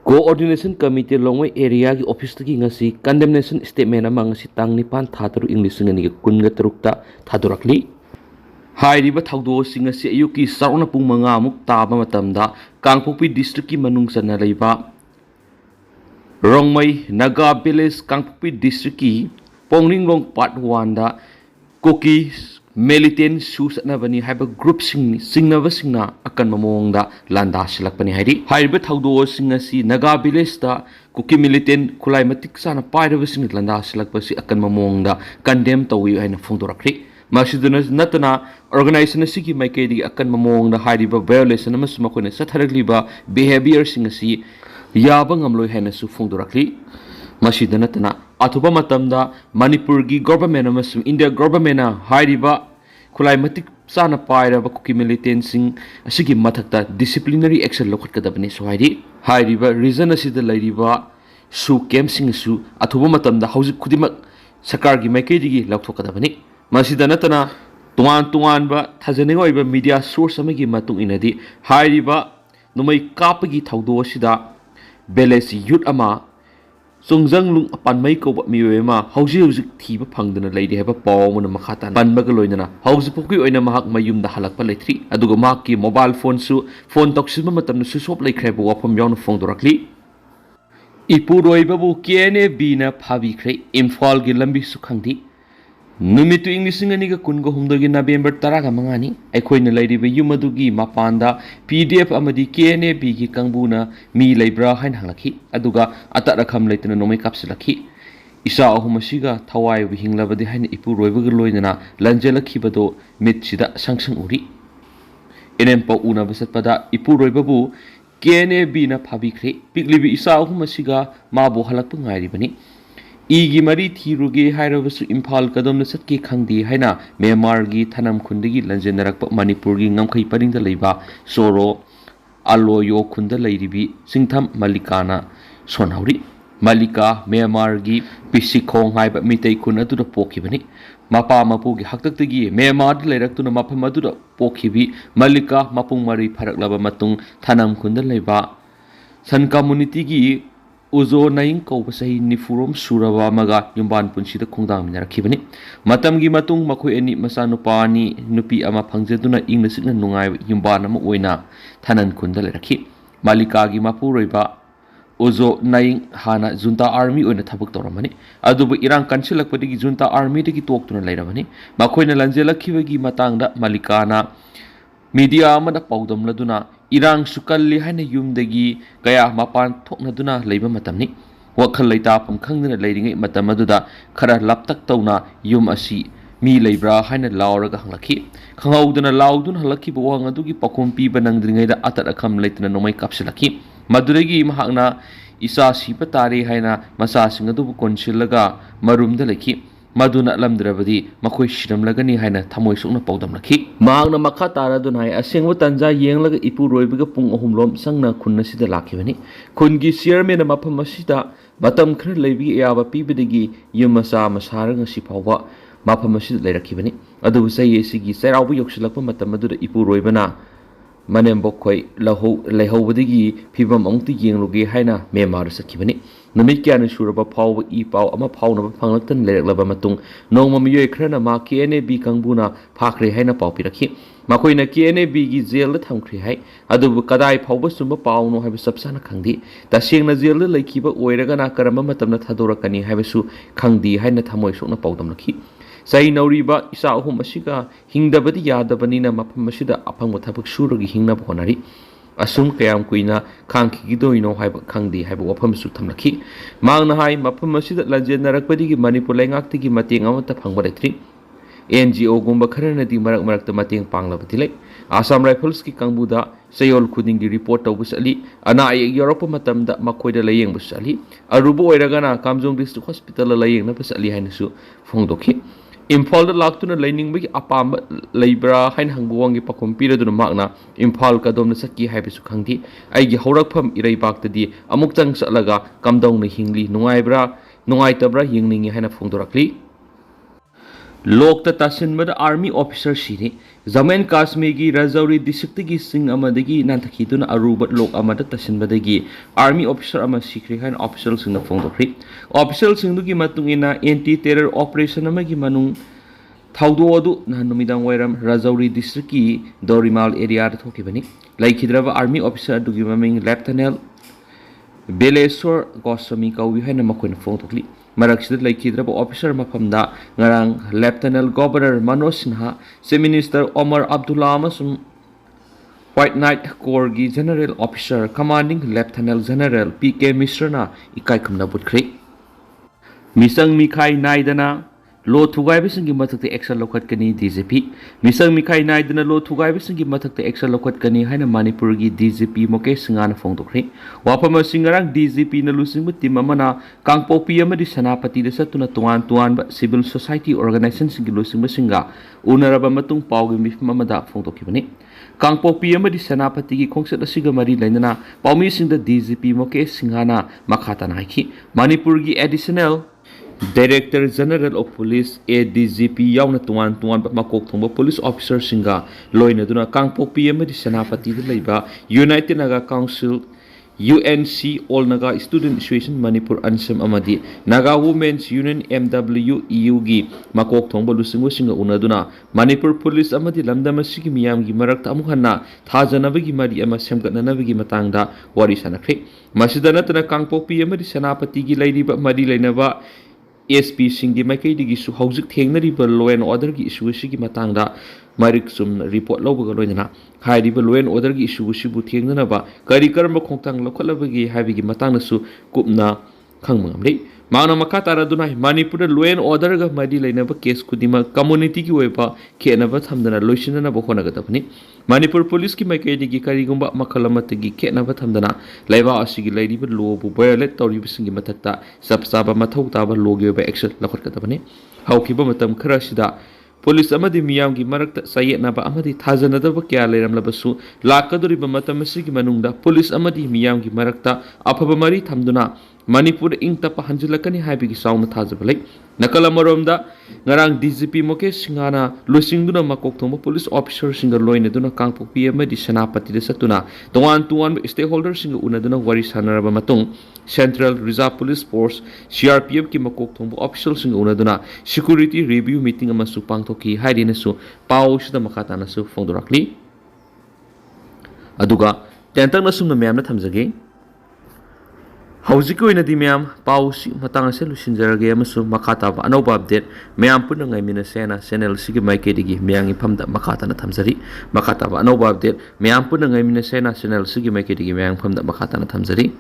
Coordination Committee Longmei area की office की ngasi condemnation statement ama ngasi tang nipan thadaru English ngani kunga terukta thadurukli hairiba thaudo sing ngasi ayuki sarona pung manga amuk taba matamda Kangpokpi district ki manung sana leiba Rongmei Naga village Kangpokpi district ki Pongringlong part 1 da Kuki militant shoes na bani haiba group singna singna akan mamong da landa silak bani hairi haiba thaudo singa si Naga village da Kuki militant kulai matik sana paira sing landa silak basi akan mamong da condemn tawi haina phongdorakri masiduna natana organization sigi maikei di akan mamong da haiba violation amas makone satharaliba behavior singa si yaba ngamloi haina su phongdorakri Masida natana atuba matamda Manipur gi government amasum India government na hairiba khulai matik sana paira ba kuki militant sing asigi mathakta disciplinary action lokhatkadabani so hairiba reason asida lairiba su camp sing su atuba matamda hauzik khudimak sakar gi maikei gi laukthokadabani masida natana tungan ba thajaning oiba media source amagi matung inadi hairiba numai kapagi thaudo asida balance youth ama Songjang lung apan mai ko miwe ma hauji thiba phangdana leidi haba pawmuna makhata banbaga loinana hauji pokui oina mahak mayum da halakpa leithri aduga ma ki mobile phone su phone toksima matamna su sop leikhrebu wafam yawn phongdorakli ipuroi babu kene bina phabi khre imphal gi lambi su khangdi numitu inglising ani ga kungo humdogi November 10 ga mangani aikhoina leiribe yumadugi mapanda PDF amadi KNB gi kangbuna mi leibra hain halakhi aduga atara kham leitana nomai kapsilakhi isa ahumasiga thawai wihinglabadi hain ipu roibaga loinana lanjelakhi bado mitsida sangsang uri enempa una basatpada ipu roibabu KNB na phabikhre piklibi isa ahumasiga mabu halakpa ngairibani Igi mari thiruge hairabasu imphal kadom na satke khangdi haina Myanmar gi thanam khundagi lanjenarakpa Manipur gi ngamkhai paringda leiba soro aloyo khunda leiribi singtham malikana sonhauri malika Myanmar gi pisikhong haiba mitei kun adu da pokhibani mapa mapu gi haktaktagi Myanmar di leiraktuna mafam adu da pokhibi malika mapung mari pharaklaba matung thanam khunda leiba san community gi Uzo naing kau basahi nifurom suraba maga yumban punsida khongdang minarakibani matamgi matung makhoi ani masanupani nupi ama phangjeduna ingna sikna nungai yumban ama oina thanan khunda lerakhi malika gi mapuroiba Uzo naing hana junta army oina thabuk toramani adubu irang kansilakpadi gi junta army de gi toktuna leiramani makhoina lanjelakhiwagi matangda malikana media amada paudam laduna irang sukalli haina yumdagi kaya mapan thoknaduna leiba matamni wakhal leita pam khangdana leiringai matam aduda khara laptak tawna yum asi mi leibra haina lauraga hanglakhi khanghauduna lauduna halakhi bawang adugi pakhom pi banangdringai da atat akham leitna nomai kapsilakhi maduregi mahakna isa sipatari haina masa singadu konsilaga marumda lekhi Maduna lamdrabadi makhoi shiramlagani haina thamoi sukna paudamlakhi maangna makha taradunai asengwa tanja yenglaga ipu roibiga pung ahumlom sangna khunna sida lakhibani khungi chairman mafam asida batam khra leibi yaba pibidagi yumasa masaranga siphawa mafam asida leirakhibani adu sai sigi sairawu yoksilakpa matam aduda ipu roibana manem bokhoi lehobadigi phibam angti yengluge haina Myanmar sakhibani numit kyana suraba phaw I paw ama phawna phanglaktan lereklaba matung nongma miyoi khrana ma KNB kangbuna phakre haina paw pirakhi makoina KNB gi jail da thamkhri hai adu kadai phawba sumba pawno haiba sabsana khangdi tasengna jail da laikhiba oiraga na karama matamna thadorakani haibasu khangdi haina thamoi sokna pawdamlakhi sai nauriba isa ahum asiga hingdabadi yadabanina mafam asida aphangwa thabak suragi hingna bonari asum kayam kuina khangki gidoino haiba khangdi haiba wafam su thamlakhi mangna hai mafam asida lanjenarakpadi gi Manipur laingakti gi mateng amata phangba letri NGO gumba kharana di marakta mateng panglabati lai Assam Rifles ki kangbuda sayol khuding gi report tawbus ali ana ay Europe matamda makhoida layeng bus ali arubo oiragana Kamjong district hospital layeng na bus ali hainasu phongdokhi Imphal da laktuna laining bagi apam leibra hain hangbuwangi pakom piraduna magna Imphal kadom na sakki haibisu khangdi aigi haurakpham iraibak di amuk chang salaga kamdong na hingli nungai tabra yingningi haina phongdorakli Lokta tasinbada army officer sini Jammu Kashmir gi Rajouri district gi sing amadagi nanthakiduna arubat lok amada tasinbadagi army officer ama sikri han official singna phongdokri official singdugi matungina anti terror operation amagi manung thaudo adu nanumidang wairam Rajouri district ki Dorimal area da thokibani laikhidraba army officer adugi maming lieutenant Beleswar Goswami kawi haina makoina phongdokli Maraksid laikhidraba officer mafamda ngarang Lieutenant Governor Manoj Sinha, Chief Minister Omar Abdullah amasung White Knight Corps gi General Officer Commanding Lieutenant General PK Mishra na ikai kamna butkri misang mikhai naidana lo thugai bisingi mathakte action lokat kani DGP misang mikhai naidana lo thugai bisingi mathakte action lokat kani haina Manipur gi DGP Mukesh Singana phongdokri wapama singarang DGP na lusing team amana kangpopi amadi sanapati da satuna tuan civil society organization singi lusing singa unaraba matung pawgi mifma amada phongdokibani kangpopi amadi sanapati gi khongsat asiga mari lainana pawmi singda DGP Mukesh Singana makhata naiki Manipur gi additional Director General of Police ADGP yauna tuan makok thongba police officer singa loina duna kangpopi amadi sanapati da leiba United Naga Council UNC All Naga Student Association Manipur Ansem amadi Naga Women's Union MWEU gi makok thongba lusingo singa unaduna Manipur Police amadi lamdam asigi miyam gi marakta amuhanna thajanabagi mari ama semgatnanabagi matangda wari sanakhe masida natana kangpopi amadi sanapati gi leiriba mari leinaba SP singi makai digi su hauzik thengnari ba law and order gi issue sigi matangda marik sum report lawbaga loinana hairi ba law and order gi issue sibu thengnana ba kari karma khongtang lokhalabagi habigi matangna su kupna khangmangamri Mana makatara dunai Manipur law and order ga madi lainaba case kudima community ki oiba khenaba thamdana loisinana ba khona gadabni Manipur police ki makai digi kari gumba makalamatagi khenaba thamdana laiba asigi lairiba law bu violate tawri bisingi mathakta sabsaba mathau taba law gi oiba action lakhat gadabni haukiba matam khara sida Police amadi miyam gi marakta sayetna ba amadi thajanadaba kya leiramlabasu lakaduriba matam asigi manungda police amadi miyam gi marakta afaba mari thamduna Manipur ing tapa hanjulakani haibigi sauna thajabalai nakala maromda ngarang DGP Mukesh Singana lusingduna makok thongba police officer singa loina duna kangpopi amadi sanapati da satuna tuan stakeholder singa unaduna wari sanaraba matung Central Reserve Police Force CRPF ki makok thongba official singa unaduna security review meeting amasu pangthoki hairina su pau sida makata na su phongdorakli aduga tentang na sumna myamna thamjage Hauzik ko di miyam pausi matang sa lusinjarage amasu makata ba ano ba update miyam po nangay minasena channel sige may kedigi miyang ipamda makata na thamjari makata ba ano ba update miyam po nangay minasena channel sige may kedigi miyang ipamda makata na thamjari